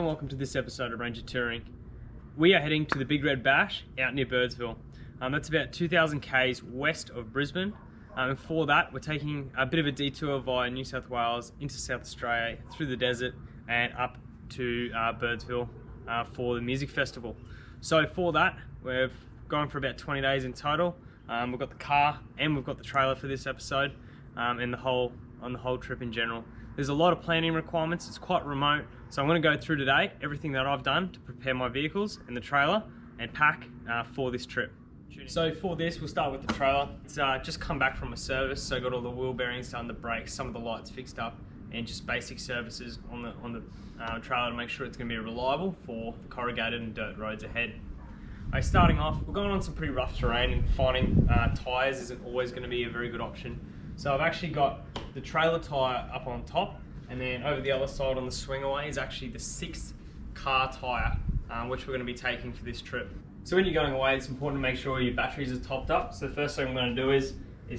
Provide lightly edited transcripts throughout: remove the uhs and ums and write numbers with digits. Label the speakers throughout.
Speaker 1: and welcome to this episode of Ranger Touring. We are heading to the Big Red Bash out near Birdsville. That's about 2,000 k's west of Brisbane. And for that, we're taking a bit of a detour via New South Wales into South Australia, through the desert and up to Birdsville for the music festival. So for that, we've gone for about 20 days in total. We've got the car and we've got the trailer for this episode, and the whole trip in general. There's a lot of planning requirements. It's quite remote, so I'm going to go through today everything that I've done to prepare my vehicles and the trailer and pack for this trip. So for this, we'll start with the trailer. It's just come back from a service, so got all the wheel bearings done, the brakes, some of the lights fixed up, and just basic services on the trailer to make sure it's going to be reliable for the corrugated and dirt roads ahead. Starting off, we're going on some pretty rough terrain, and finding tyres isn't always going to be a very good option. So I've actually got the trailer tyre up on top, and then over the other side on the swing away is actually the 6th car tyre, which we're going to be taking for this trip. So when you're going away, it's important to make sure your batteries are topped up. So the first thing I'm going to do is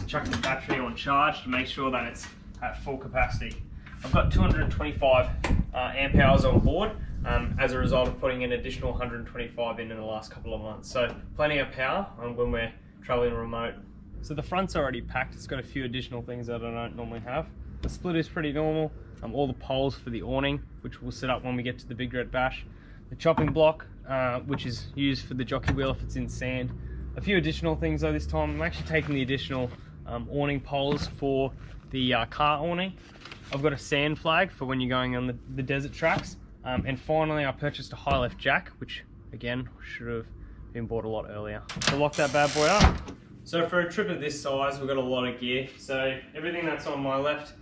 Speaker 1: chuck the battery on charge to make sure that it's at full capacity. I've got 225 amp hours on board as a result of putting an additional 125 in the last couple of months. So plenty of power when we're traveling remote. So the front's already packed. It's got a few additional things that I don't normally have. The split is pretty normal. All the poles for the awning, which we'll set up when we get to the Big Red Bash. The chopping block, which is used for the jockey wheel if it's in sand. A few additional things though this time. I'm actually taking the additional awning poles for the car awning. I've got a sand flag for when you're going on the desert tracks. And finally, I purchased a high left jack, which again, should have been bought a lot earlier. So lock that bad boy up. So for a trip of this size, we've got a lot of gear. So everything that's on my left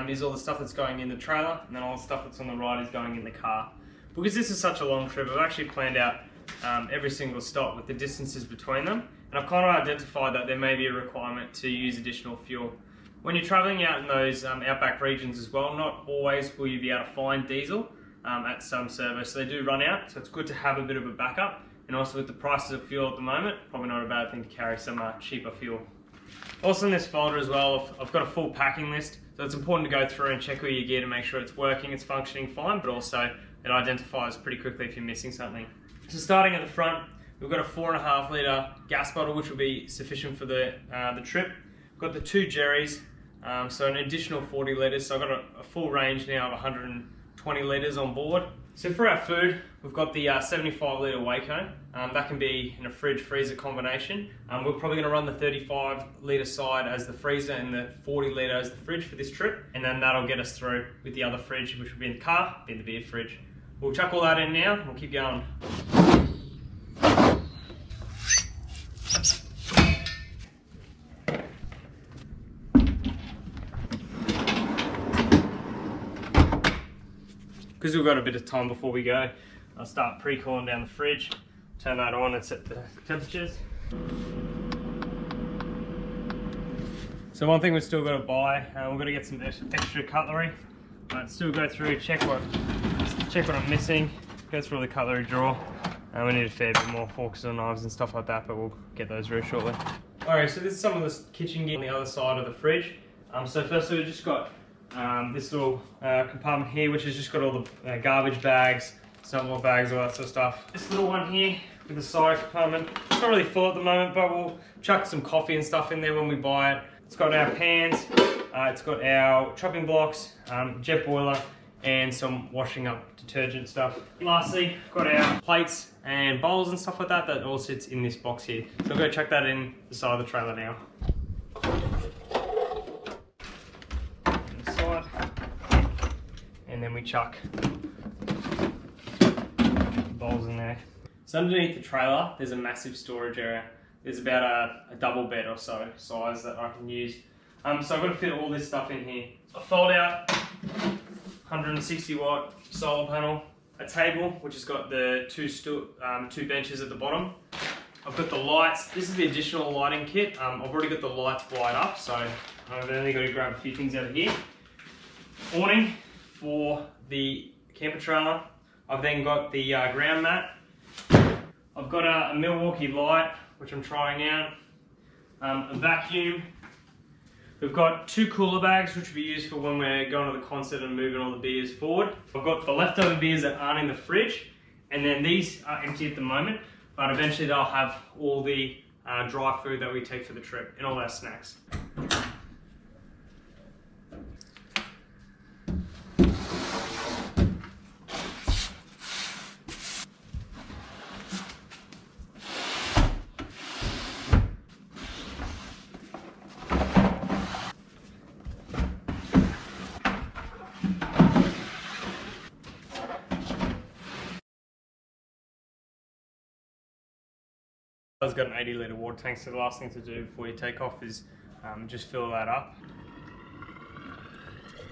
Speaker 1: is all the stuff that's going in the trailer, and then all the stuff that's on the right is going in the car. Because this is such a long trip, I've actually planned out every single stop with the distances between them, and I've kind of identified that there may be a requirement to use additional fuel. When you're traveling out in those outback regions as well, not always will you be able to find diesel at some service. So they do run out, so it's good to have a bit of a backup. And also with the prices of fuel at the moment, probably not a bad thing to carry some cheaper fuel. Also in this folder as well, I've got a full packing list, so it's important to go through and check all your gear to make sure it's working, it's functioning fine, but also it identifies pretty quickly if you're missing something. So starting at the front, we've got a 4.5 litre gas bottle, which will be sufficient for the trip. We've got the 2 Jerry's, so an additional 40 litres, so I've got a full range now of 120 litres on board. So for our food, we've got the 75 litre Waco. That can be in a fridge-freezer combination. We're probably going to run the 35 litre side as the freezer and the 40 litre as the fridge for this trip, and then that'll get us through with the other fridge, which will be in the car, be in the beer fridge. We'll chuck all that in now, and we'll keep going. Because we've got a bit of time before we go, I'll start pre-cooling down the fridge, turn that on and set the temperatures. So one thing we've still got to buy, we've got to get some extra cutlery. Still go through, check what I'm missing, go through the cutlery drawer. We need a fair bit more forks and knives and stuff like that, but we'll get those very shortly. Alright, so this is some of the kitchen gear on the other side of the fridge. So firstly we've just got this little compartment here, which has just got all the garbage bags, snowball bags, all that sort of stuff. This little one here with the side compartment, it's not really full at the moment, but we'll chuck some coffee and stuff in there when we buy it. It's got our pans, it's got our chopping blocks, jet boiler, and some washing up detergent stuff. Lastly, got our plates and bowls and stuff like that, that all sits in this box here. So I'll go chuck that in the side of the trailer now. And then we chuck bowls in there. So underneath the trailer, there's a massive storage area. There's about a double bed or so size that I can use. So I've got to fit all this stuff in here. A fold out 160 watt solar panel, a table which has got the two benches at the bottom. I've got the lights. This is the additional lighting kit. I've already got the lights wired up, so I've only got to grab a few things out of here. Awning for the camper trailer. I've then got the ground mat. I've got a Milwaukee light, which I'm trying out. A vacuum. We've got 2 cooler bags, which we use for when we're going to the concert and moving all the beers forward. I've got the leftover beers that aren't in the fridge, and then these are empty at the moment, but eventually they'll have all the dry food that we take for the trip and all our snacks. I've got an 80-litre water tank, so the last thing to do before you take off is just fill that up.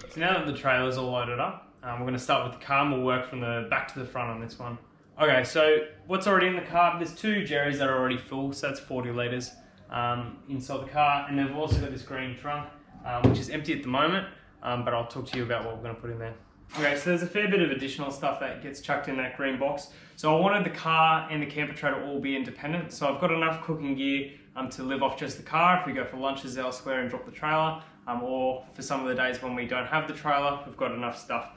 Speaker 1: So now that the trailer's all loaded up, we're going to start with the car and we'll work from the back to the front on this one. Okay, so what's already in the car? There's 2 Jerry's that are already full, so that's 40 litres inside the car, and they've also got this green trunk, which is empty at the moment, but I'll talk to you about what we're going to put in there. Okay, so there's a fair bit of additional stuff that gets chucked in that green box. So I wanted the car and the camper tray to all be independent. So I've got enough cooking gear to live off just the car if we go for lunches elsewhere and drop the trailer, or for some of the days when we don't have the trailer, we've got enough stuff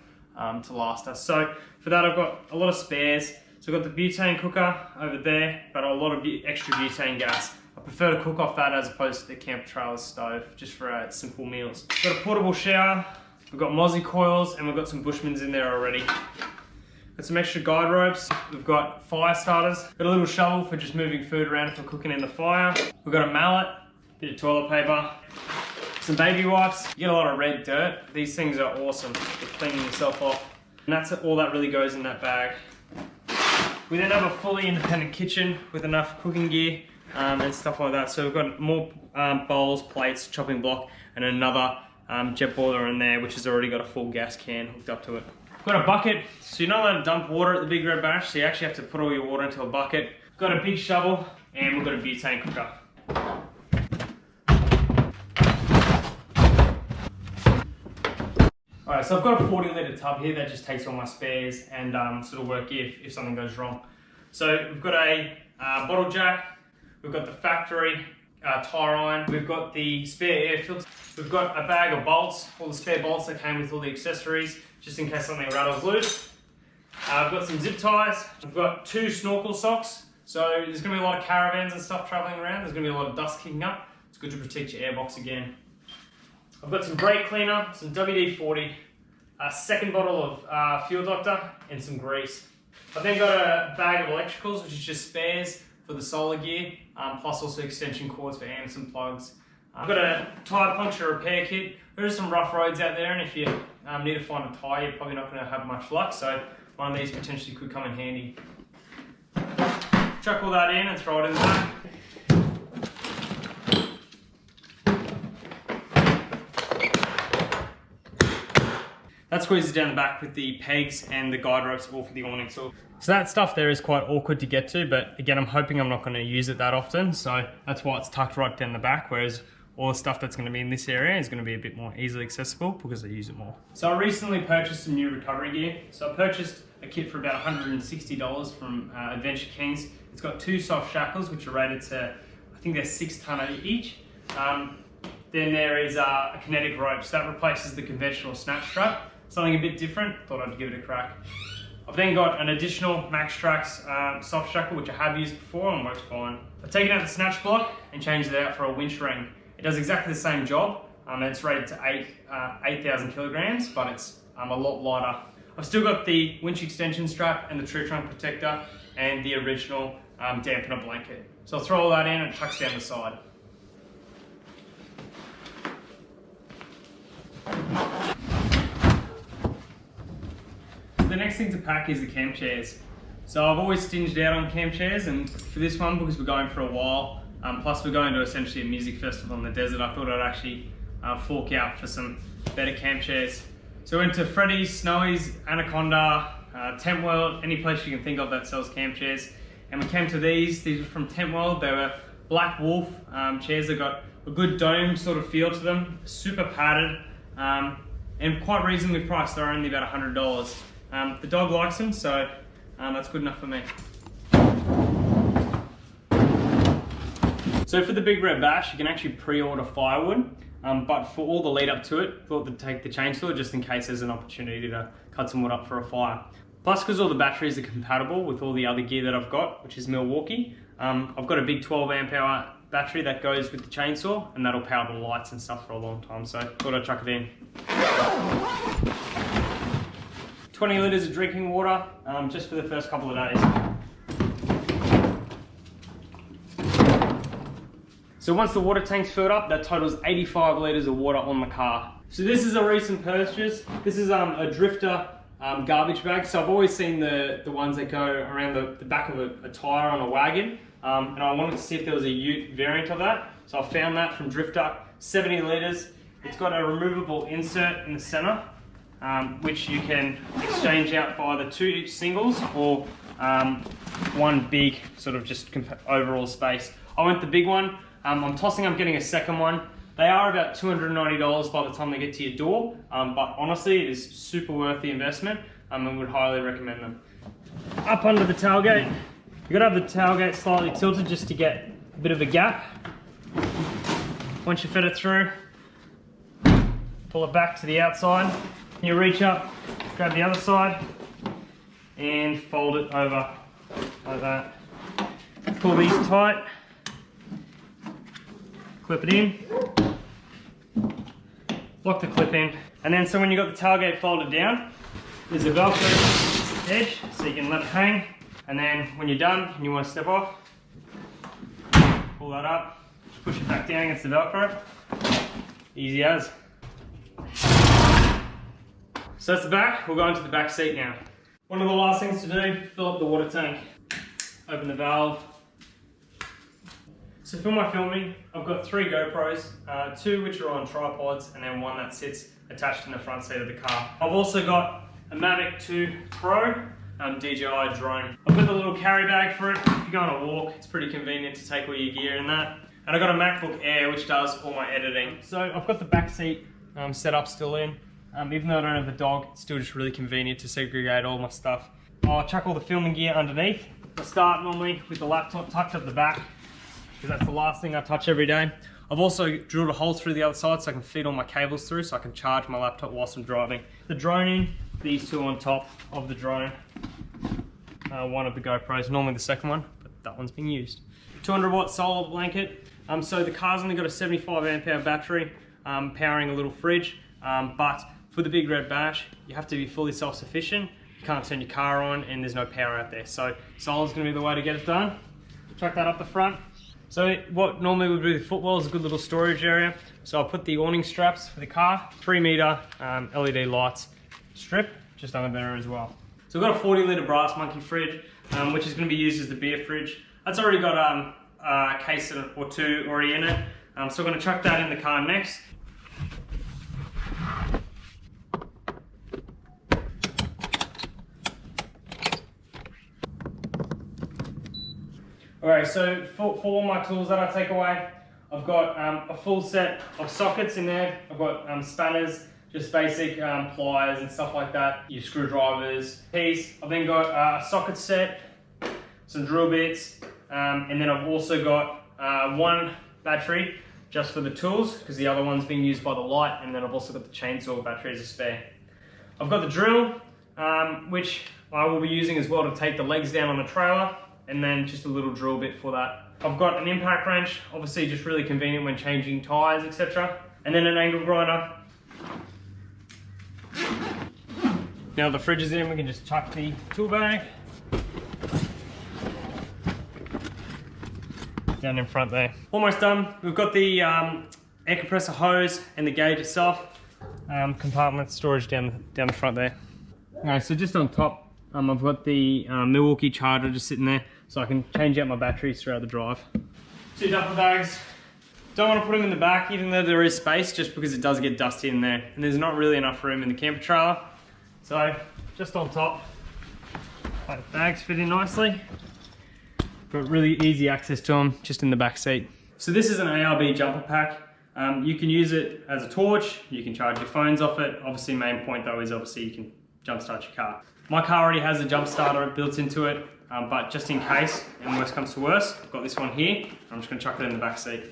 Speaker 1: to last us. So for that I've got a lot of spares. So I've got the butane cooker over there, but a lot of extra butane gas. I prefer to cook off that as opposed to the camper trailer stove, just for simple meals. Got a portable shower. We've got Mozzie coils and we've got some Bushmans in there already. Got some extra guide ropes. We've got fire starters. Got a little shovel for just moving food around if we're cooking in the fire. We've got a mallet, bit of toilet paper, some baby wipes. You get a lot of red dirt. These things are awesome for cleaning yourself off. And that's all that really goes in that bag. We then have a fully independent kitchen with enough cooking gear and stuff like that. So we've got more bowls, plates, chopping block, and another jet boiler in there, which has already got a full gas can hooked up to it. Got a bucket, so you're not allowed to dump water at the Big Red Bash, so you actually have to put all your water into a bucket. Got a big shovel, and we've got a butane cooker. Alright, so I've got a 40-litre tub here that just takes all my spares and sort of work if something goes wrong. So we've got a bottle jack, we've got the factory tire iron, we've got the spare air filter, we've got a bag of bolts, all the spare bolts that came with all the accessories, just in case something rattles loose. I've got some zip ties, I've got 2 snorkel socks, so there's going to be a lot of caravans and stuff travelling around, there's going to be a lot of dust kicking up, it's good to protect your airbox again. I've got some brake cleaner, some WD-40, a second bottle of Fuel Doctor, and some grease. I've then got a bag of electricals, which is just spares for the solar gear, plus also extension cords for amps and plugs. I've got a tyre puncture repair kit. There are some rough roads out there, and if you need to find a tyre, you're probably not going to have much luck, so one of these potentially could come in handy. Chuck all that in and throw it in the back. That squeezes down the back with the pegs and the guide ropes all for the awning. So that stuff there is quite awkward to get to, but again, I'm hoping I'm not going to use it that often, so that's why it's tucked right down the back, whereas all the stuff that's going to be in this area is going to be a bit more easily accessible because I use it more. So I recently purchased some new recovery gear. So I purchased a kit for about $160 from Adventure Kings. It's got 2 soft shackles, which are rated to, I think they're 6 tonne each. Then there is a kinetic rope, so that replaces the conventional snatch strap. Something a bit different, thought I'd give it a crack. I've then got an additional MaxTrax soft shackle, which I have used before and works fine. I've taken out the snatch block and changed it out for a winch ring. It does exactly the same job, and it's rated to 8,000 kilograms, but it's a lot lighter. I've still got the winch extension strap and the tree trunk protector and the original dampener blanket. So I'll throw all that in and it tucks down the side. The next thing to pack is the camp chairs. So I've always stinged out on camp chairs, and for this one, because we're going for a while, plus we're going to essentially a music festival in the desert, I thought I'd actually fork out for some better camp chairs. So we went to Freddy's, Snowy's, Anaconda, Tent World, any place you can think of that sells camp chairs. And we came to these were from Tent World. They were Black Wolf chairs that got a good dome sort of feel to them, super padded, and quite reasonably priced. They're only about $100. The dog likes them, so that's good enough for me. So for the Big Red Bash, you can actually pre-order firewood. but for all the lead up to it, thought to take the chainsaw just in case there's an opportunity to cut some wood up for a fire. Plus, because all the batteries are compatible with all the other gear that I've got, which is Milwaukee, I've got a big 12 amp hour battery that goes with the chainsaw, and that'll power the lights and stuff for a long time, so thought I'd chuck it in. 20 litres of drinking water, just for the first couple of days. So once the water tank's filled up, that totals 85 litres of water on the car. So this is a recent purchase. This is a Drifter garbage bag. So I've always seen the ones that go around the back of a tyre on a wagon. And I wanted to see if there was a ute variant of that. So I found that from Drifter, 70 litres. It's got a removable insert in the centre, which you can exchange out for either 2 each singles or one big sort of just overall space. I went the big one. I'm tossing up getting a second one. They are about $290 by the time they get to your door, but honestly, it is super worth the investment, and would highly recommend them. Up under the tailgate, you've got to have the tailgate slightly tilted just to get a bit of a gap. Once you fit it through, pull it back to the outside. You reach up, grab the other side, and fold it over like that. Pull these tight. Clip it in, lock the clip in, and then so when you've got the tailgate folded down, there's a Velcro edge so you can let it hang, and then when you're done and you want to step off, pull that up, push it back down against the Velcro, easy as. So that's the back, we'll go into the back seat now. One of the last things to do, fill up the water tank. Open the valve. So for my filming, I've got 3 GoPros, 2 which are on tripods, and then 1 that sits attached in the front seat of the car. I've also got a Mavic 2 Pro DJI drone. I've got the little carry bag for it. If you go on a walk, it's pretty convenient to take all your gear in that. And I've got a MacBook Air which does all my editing. So I've got the back seat set up still in. Even though I don't have the dog, it's still just really convenient to segregate all my stuff. I'll chuck all the filming gear underneath. I start normally with the laptop tucked up the back, because that's the last thing I touch every day. I've also drilled a hole through the other side so I can feed all my cables through so I can charge my laptop whilst I'm driving. The drone in, these 2 on top of the drone. One of the GoPros, normally the second one, but that one's being used. 200 watt solar blanket. So the car's only got a 75 amp hour battery, powering a little fridge, but for the Big Red Bash, you have to be fully self-sufficient. You can't turn your car on and there's no power out there. So solar's gonna be the way to get it done. Chuck that up the front. So what normally would be the footwell is a good little storage area. So I'll put the awning straps for the car, 3 meter LED lights strip just under there as well. So I've got a 40 litre Brass Monkey fridge, which is going to be used as the beer fridge. That's already got a case or 2 already in it. So I'm going to chuck that in the car next. Alright, so for all my tools that I take away, I've got a full set of sockets in there. I've got spanners, just basic pliers and stuff like that, your screwdrivers, keys. I've then got a socket set, some drill bits, and then I've also got 1 battery just for the tools, because the other one's being used by the light, and then I've also got the chainsaw battery as a spare. I've got the drill, which I will be using as well to take the legs down on the trailer, and then just a little drill bit for that. I've got an impact wrench, obviously just really convenient when changing tyres, etc. And then an angle grinder. Now the fridge is in, we can just chuck the tool bag down in front there. Almost done. We've got the air compressor hose and the gauge itself. Compartment storage down the front there. Okay, so just on top, I've got the Milwaukee charger just sitting there, so I can change out my batteries throughout the drive. 2 duffel bags. Don't want to put them in the back, even though there is space, just because it does get dusty in there. And there's not really enough room in the camper trailer. So, just on top, the bags fit in nicely. Got really easy access to them, just in the back seat. So this is an ARB jumper pack. You can use it as a torch, you can charge your phones off it. Obviously, main point though is obviously you can jumpstart your car. My car already has a jump starter built into it, but just in case, and worst comes to worst, I've got this one here. I'm just gonna chuck it in the back seat.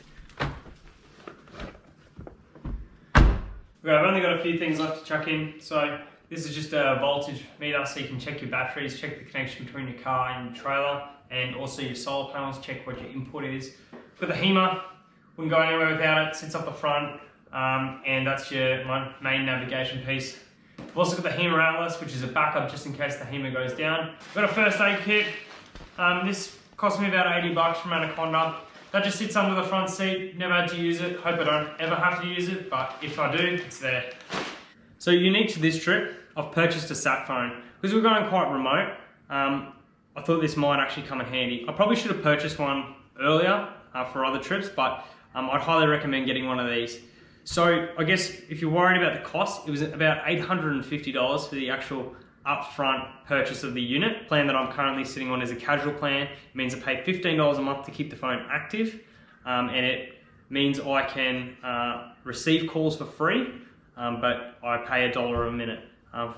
Speaker 1: Okay, I've only got a few things left to chuck in. So this is just a voltage meter, so you can check your batteries, check the connection between your car and your trailer, and also your solar panels, check what your input is. For the HEMA, wouldn't go anywhere without it, sits up the front, and that's your main navigation piece. I've also got the HEMA Atlas, which is a backup just in case the HEMA goes down. I've got a first aid kit. This cost me about 80 bucks from Anaconda. That just sits under the front seat, never had to use it. Hope I don't ever have to use it, but if I do, it's there. So unique to this trip, I've purchased a sat phone. Because we're going quite remote, I thought this might actually come in handy. I probably should have purchased one earlier for other trips, but I'd highly recommend getting one of these. So I guess if you're worried about the cost, it was about $850 for the actual upfront purchase of the unit. Plan that I'm currently sitting on is a casual plan. It means I pay $15 a month to keep the phone active, and it means I can receive calls for free, but I pay $1 a minute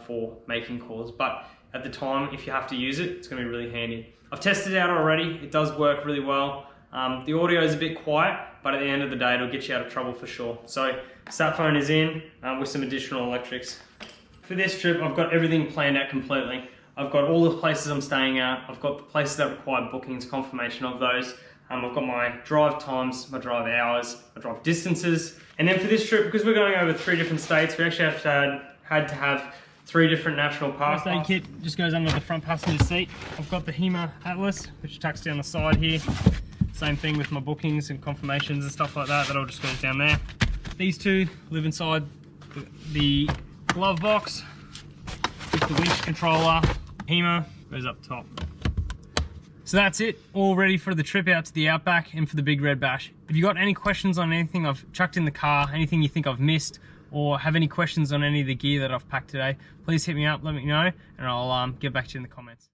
Speaker 1: for making calls. But at the time, if you have to use it, it's going to be really handy. I've tested it out already. It does work really well. The audio is a bit quiet, but at the end of the day, it'll get you out of trouble for sure. So sat phone is in with some additional electrics. For this trip, I've got everything planned out completely. I've got all the places I'm staying at. I've got the places that require bookings, confirmation of those. I've got my drive times, my drive hours, my drive distances. And then for this trip, because we're going over 3 different states, we actually had to have 3 different national parks. First aid kit just goes under the front passenger seat. I've got the HEMA Atlas, which tucks down the side here. Same thing with my bookings and confirmations and stuff like that. That all just goes down there. These 2 live inside the glove box with the winch controller. HEMA goes up top. So that's it, all ready for the trip out to the Outback and for the Big Red Bash. If you got any questions on anything I've chucked in the car, anything you think I've missed, or have any questions on any of the gear that I've packed today, please hit me up, let me know, and I'll get back to you in the comments.